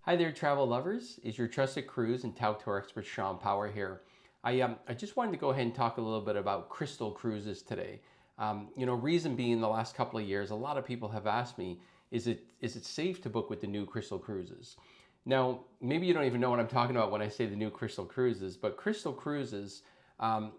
Hi there, travel lovers. Is your trusted cruise and Tauck tour expert Shawn Power here. I just wanted to go ahead and talk a little bit about Crystal Cruises today. Reason being, the last couple of years, a lot of people have asked me, is it safe to book with the new Crystal Cruises? Now, maybe you don't even know what I'm talking about when I say the new Crystal Cruises, but Crystal Cruises,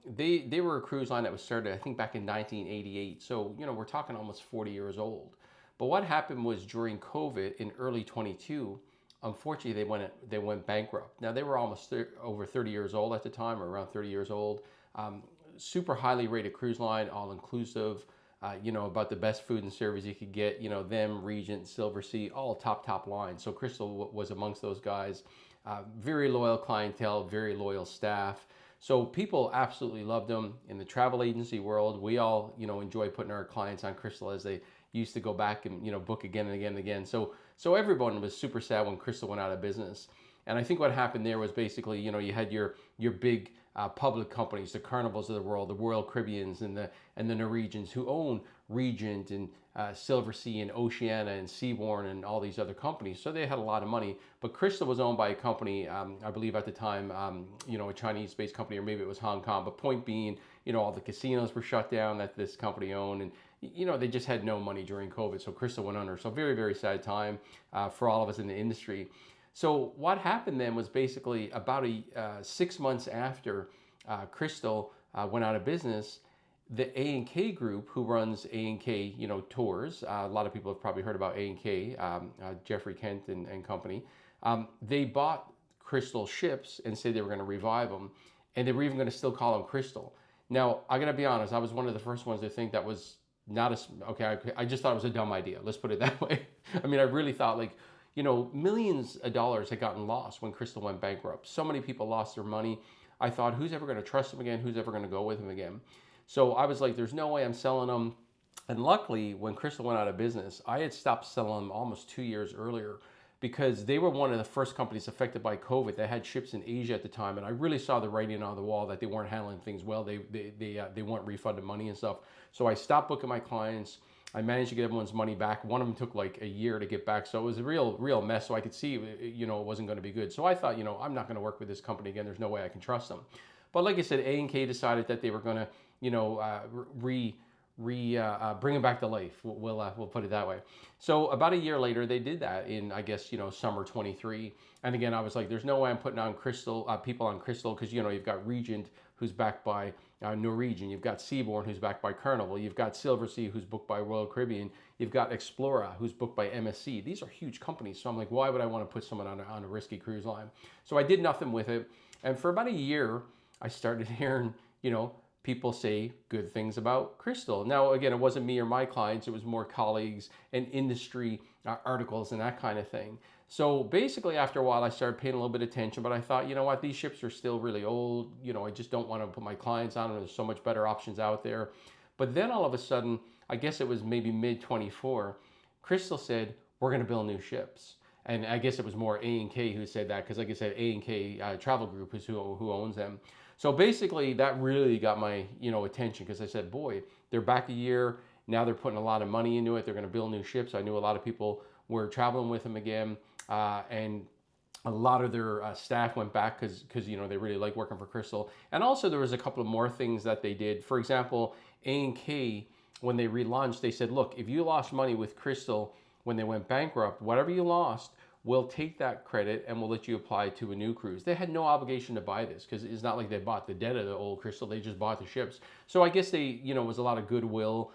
they were a cruise line that was started, I think, back in 1988. So, we're talking almost 40 years old. But what happened was during COVID in early 22, unfortunately they went bankrupt. Now they were almost over 30 years old at the time, or around 30 years old. Um, Super highly rated cruise line, all inclusive. About the best food and service you could get. Them, Regent, Silver Sea, all top line. So Crystal was amongst those guys. Very loyal clientele, very loyal staff. So people absolutely loved them. In the travel agency world, we all enjoy putting our clients on Crystal as they used to go back and book again and again and again. So everyone was super sad when Crystal went out of business. And I think what happened there was basically, you had your big public companies, the Carnivals of the world, the Royal Caribbeans and the Norwegians, who own Regent and Silver Sea and Oceania and Seabourn and all these other companies. So they had a lot of money. But Crystal was owned by a company, I believe at the time, a Chinese-based company, or maybe it was Hong Kong. But point being, all the casinos were shut down that this company owned, and they just had no money during COVID. So Crystal went under. So very, very sad time for all of us in the industry. So what happened then was basically about 6 months after Crystal went out of business, the A&K Group, who runs A&K, tours. A lot of people have probably heard about A&K, Jeffrey Kent and company. They bought Crystal ships and said they were going to revive them, and they were even going to still call them Crystal. Now, I got to be honest, I was one of the first ones to think that was not okay. I just thought it was a dumb idea. Let's put it that way. I mean, I really thought, like, millions of dollars had gotten lost when Crystal went bankrupt. So many people lost their money. I thought, who's ever going to trust them again? Who's ever going to go with them again? So I was like, there's no way I'm selling them. And luckily, when Crystal went out of business, I had stopped selling them almost 2 years earlier, because they were one of the first companies affected by COVID. They had ships in Asia at the time, and I really saw the writing on the wall that they weren't handling things well. They weren't refunding money and stuff. So I stopped booking my clients. I managed to get everyone's money back. One of them took like a year to get back, so it was a real mess. So I could see, it wasn't going to be good. So I thought, I'm not going to work with this company again. There's no way I can trust them. But like I said, A&K decided that they were going to, bring them back to life. We'll put it that way. So about a year later, they did that in, I guess, summer 23. And again, I was like, there's no way I'm putting on Crystal people on Crystal, because you've got Regent, who's backed by Norwegian. You've got Seabourn, who's backed by Carnival. You've got Silver Sea, who's booked by Royal Caribbean. You've got Explora, who's booked by MSC. These are huge companies. So I'm like, why would I want to put someone on a risky cruise line? So I did nothing with it. And for about a year, I started hearing, people say good things about Crystal. Now, again, it wasn't me or my clients. It was more colleagues and industry articles and that kind of thing. So basically, after a while, I started paying a little bit of attention, but I thought, you know what, these ships are still really old. I just don't want to put my clients on them. There's so much better options out there. But then all of a sudden, I guess it was maybe mid 24, Crystal said, we're going to build new ships. And I guess it was more A&K who said that, because like I said, A&K Travel Group is who owns them. So basically, that really got my attention, because I said, boy, they're back a year. Now they're putting a lot of money into it. They're going to build new ships. I knew a lot of people were traveling with them again. And a lot of their staff went back because they really like working for Crystal. And also there was a couple of more things that they did. For example, A&K, when they relaunched, they said, look, if you lost money with Crystal when they went bankrupt, whatever you lost, we'll take that credit and we'll let you apply to a new cruise. They had no obligation to buy this, because it's not like they bought the debt of the old Crystal. They just bought the ships. So I guess they, was a lot of goodwill.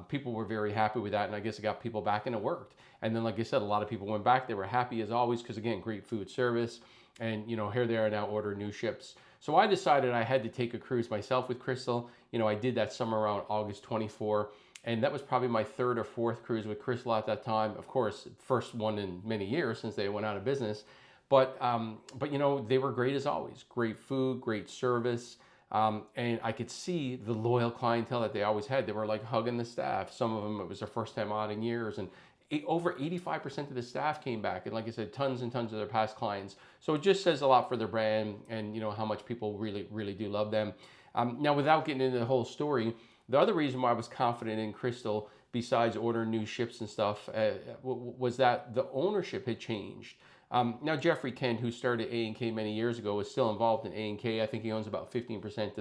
People were very happy with that, and I guess it got people back, and it worked. And then, like I said, a lot of people went back. They were happy as always, because again, great food service, and here they are now ordering new ships. So I decided I had to take a cruise myself with Crystal. I did that summer around August 24. And that was probably my third or fourth cruise with Crystal at that time. Of course, first one in many years since they went out of business. But they were great as always. Great food, great service. And I could see the loyal clientele that they always had. They were like hugging the staff. Some of them, it was their first time out in years. And over 85% of the staff came back. And like I said, tons and tons of their past clients. So it just says a lot for their brand, and how much people really, really do love them. Now, without getting into the whole story, the other reason why I was confident in Crystal, besides ordering new ships and stuff, was that the ownership had changed. Now Jeffrey Kent, who started A&K many years ago, is still involved in A&K. I think he owns about 15%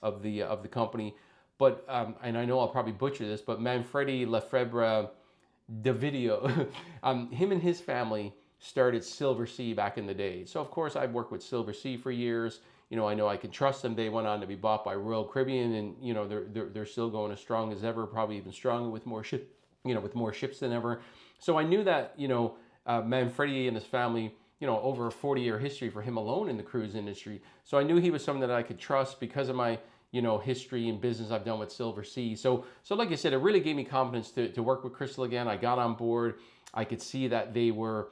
of the company. But and I know I'll probably butcher this, but Manfredi Lefebvre the video, him and his family started Silver Sea back in the day. So of course I've worked with Silver Sea for years. I know I can trust them. They went on to be bought by Royal Caribbean, and they're still going as strong as ever, probably even stronger with more with more ships than ever. So I knew that Manfredi and his family, over a 40-year history for him alone in the cruise industry. So I knew he was someone that I could trust because of my history and business I've done with Silver Sea. So like I said, it really gave me confidence to work with Crystal again. I got on board. I could see that they were,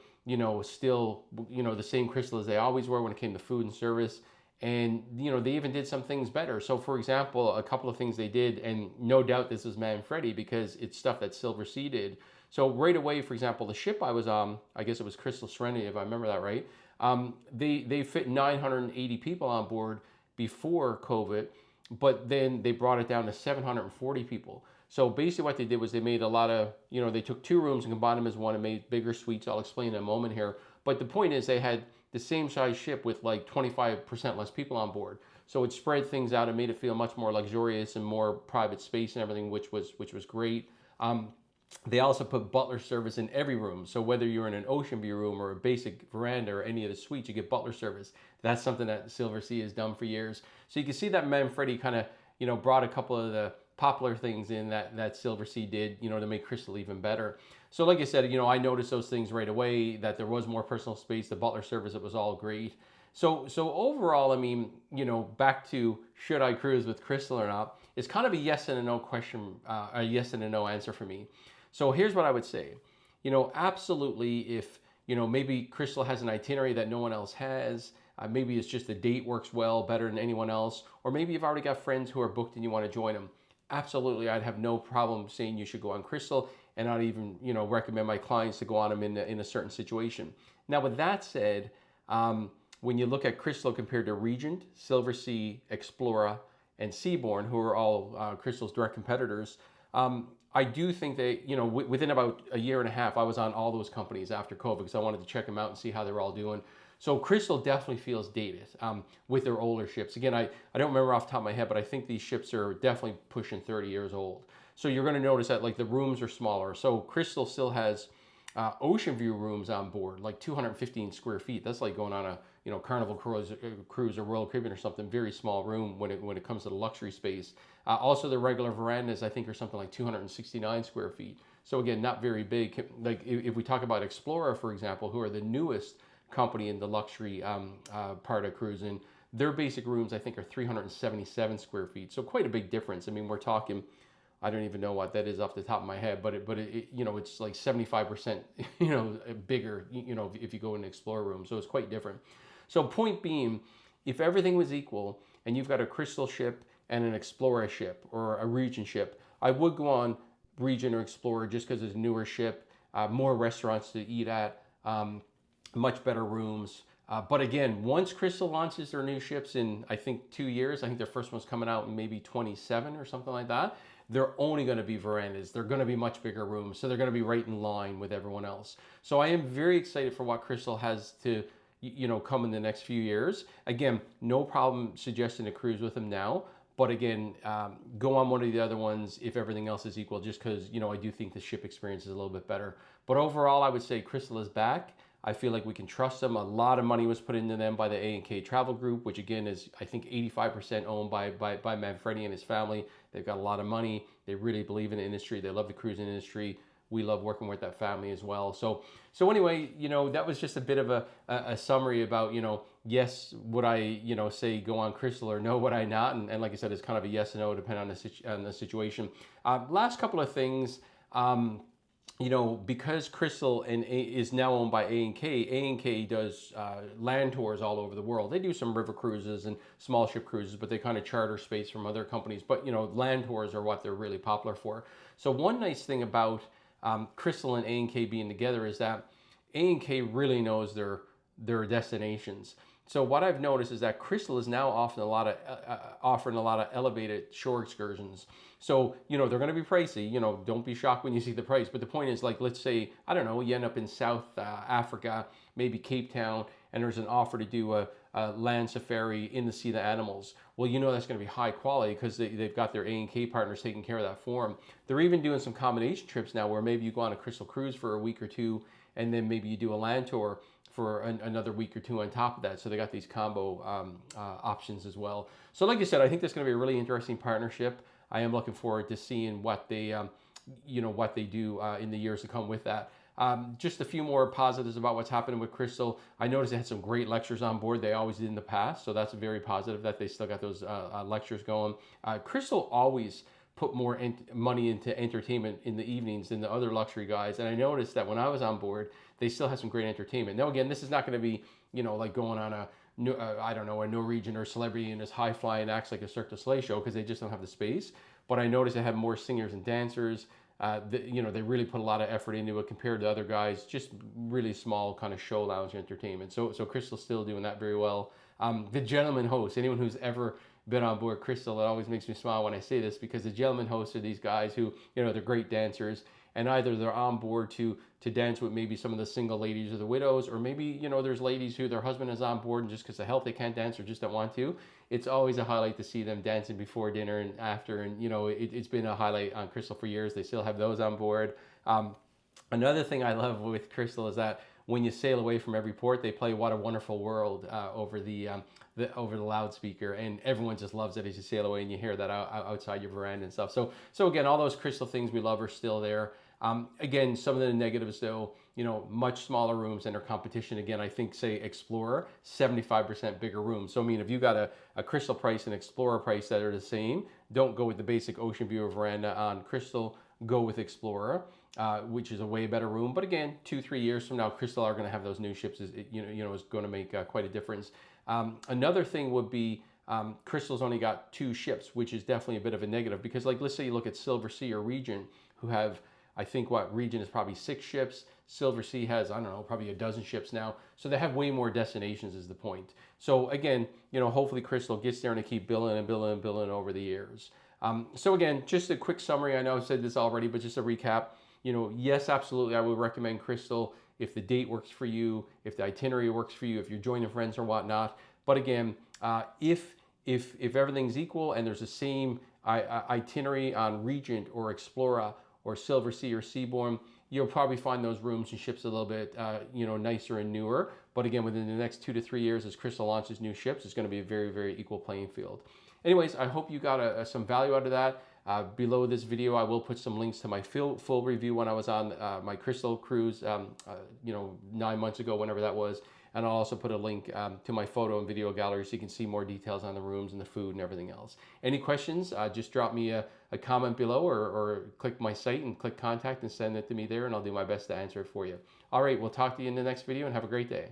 still, the same Crystal as they always were when it came to food and service. And, they even did some things better. So for example, a couple of things they did, and no doubt this is Manfredi because it's stuff that Silver Sea did. So right away, for example, the ship I was on, I guess it was Crystal Serenity, if I remember that right. They fit 980 people on board before COVID, but then they brought it down to 740 people. So basically what they did was they made a lot of, they took 2 rooms and combined them as one and made bigger suites. I'll explain in a moment here. But the point is they had the same size ship with like 25% less people on board. So it spread things out and made it feel much more luxurious and more private space and everything, which was great. They also put butler service in every room. So whether you're in an ocean view room or a basic veranda or any of the suites, you get butler service. That's something that Silver Sea has done for years. So you can see that Manfredi kind of, brought a couple of the popular things in that Silver Sea did, to make Crystal even better. So like I said, I noticed those things right away, that there was more personal space, the butler service, it was all great. So overall, I mean, back to should I cruise with Crystal or not, it's kind of a yes and a no question, a yes and a no answer for me. So here's what I would say. Absolutely, if, maybe Crystal has an itinerary that no one else has, maybe it's just the date works well, better than anyone else, or maybe you've already got friends who are booked and you want to join them. Absolutely, I'd have no problem saying you should go on Crystal, and I'd even, recommend my clients to go on them in a certain situation. Now, with that said, when you look at Crystal compared to Regent, Silver Sea, Explora, and Seabourn, who are all Crystal's direct competitors, I do think that, within about a year and a half, I was on all those companies after COVID because I wanted to check them out and see how they were all doing. So Crystal definitely feels dated with their older ships. Again, I don't remember off the top of my head, but I think these ships are definitely pushing 30 years old. So you're going to notice that like the rooms are smaller. So Crystal still has ocean view rooms on board, like 215 square feet. That's like going on a Carnival cruise or Royal Caribbean or something. Very small room when it comes to the luxury space. Also, the regular verandas I think are something like 269 square feet. So again, not very big. Like if we talk about Explora, for example, who are the newest company in the luxury part of cruising, their basic rooms I think are 377 square feet. So quite a big difference. I mean, we're talking, I don't even know what that is off the top of my head, but it's like 75% bigger if you go in an Explorer room. So it's quite different. So point being, if everything was equal and you've got a Crystal ship and an Explorer ship or a Regent ship, I would go on Regent or Explorer just because it's a newer ship, more restaurants to eat at, much better rooms. But again, once Crystal launches their new ships in, I think, 2 years, I think their first one's coming out in maybe 27 or something like that, they're only going to be verandas. They're going to be much bigger rooms. So they're going to be right in line with everyone else. So I am very excited for what Crystal has to, come in the next few years. Again, no problem suggesting a cruise with them now. But again, go on one of the other ones if everything else is equal, just because, I do think the ship experience is a little bit better. But overall, I would say Crystal is back. I feel like we can trust them. A lot of money was put into them by the A&K Travel Group, which again is, I think, 85% owned by Manfredi and his family. They've got a lot of money. They really believe in the industry. They love the cruising industry. We love working with that family as well. So anyway, that was just a bit of a summary about, yes, would I, say go on Crystal, or no, would I not? And like I said, it's kind of a yes and no, depending on the situation. Last couple of things. Because Crystal is now owned by A&K does land tours all over the world. They do some river cruises and small ship cruises, but they kind of charter space from other companies. But, land tours are what they're really popular for. So one nice thing about Crystal and A&K being together is that A&K really knows their destinations. So what I've noticed is that Crystal is now offering a lot of elevated shore excursions. So, they're going to be pricey. Don't be shocked when you see the price. But the point is, like, let's say, I don't know, you end up in South Africa, maybe Cape Town, and there's an offer to do a land safari in the sea of the animals. Well, that's going to be high quality because they've got their A&K partners taking care of that for them. They're even doing some combination trips now where maybe you go on a Crystal cruise for a week or two, and then maybe you do a land tour for another week or two on top of that. So they got these combo options as well. So like I said, I think that's going to be a really interesting partnership. I am looking forward to seeing what they, what they do in the years to come with that. Just a few more positives about what's happening with Crystal. I noticed they had some great lectures on board. They always did in the past, so that's very positive that they still got those lectures going. Crystal always put more money into entertainment in the evenings than the other luxury guys, and I noticed that when I was on board, they still have some great entertainment. Now, again, this is not going to be, like going on a I don't know, a Norwegian or Celebrity in this high flying acts like a Cirque du Soleil show because they just don't have the space. But I noticed they have more singers and dancers. They really put a lot of effort into it compared to other guys, just really small kind of show lounge entertainment. So Crystal's still doing that very well. The gentleman hosts, anyone who's ever been on board Crystal, it always makes me smile when I say this because the gentleman hosts are these guys who, they're great dancers, and either they're on board to dance with maybe some of the single ladies or the widows, or maybe, there's ladies who their husband is on board and just because of health they can't dance or just don't want to. It's always a highlight to see them dancing before dinner and after, and it's been a highlight on Crystal for years. They still have those on board. Another thing I love with Crystal is that when you sail away from every port, they play "What a Wonderful World" over the loudspeaker, and everyone just loves it as you sail away and you hear that outside your veranda and stuff. So again, all those Crystal things we love are still there. Again, some of the negatives though, much smaller rooms than their competition. Again, I think, say, Explorer, 75% bigger rooms. So, I mean, if you got a Crystal price and Explorer price that are the same, don't go with the basic ocean view or veranda on Crystal, go with Explorer, which is a way better room. But again, 2-3 years from now, Crystal are going to have those new ships. Is going to make quite a difference. Another thing would be Crystal's only got 2 ships, which is definitely a bit of a negative because, like, let's say you look at Silver Sea or Regent, who have, I think Regent is probably 6 ships. Silver Sea has, I don't know, probably a dozen ships now. So they have way more destinations is the point. So again, hopefully Crystal gets there and they keep billing and billing and billing over the years. So again, just a quick summary. I know I've said this already, but just a recap. Yes, absolutely, I would recommend Crystal if the date works for you, if the itinerary works for you, if you're joining friends or whatnot. But again, if everything's equal and there's the same itinerary on Regent or Explorer or Silver Sea or Seabourn, you'll probably find those rooms and ships a little bit, nicer and newer. But again, within the next 2 to 3 years, as Crystal launches new ships, it's going to be a very, very equal playing field. Anyways, I hope you got some value out of that. Below this video, I will put some links to my full review when I was on my Crystal cruise, 9 months ago, whenever that was. And I'll also put a link to my photo and video gallery so you can see more details on the rooms and the food and everything else. Any questions, just drop me a comment below or click my site and click contact and send it to me there, and I'll do my best to answer it for you. All right, we'll talk to you in the next video and have a great day.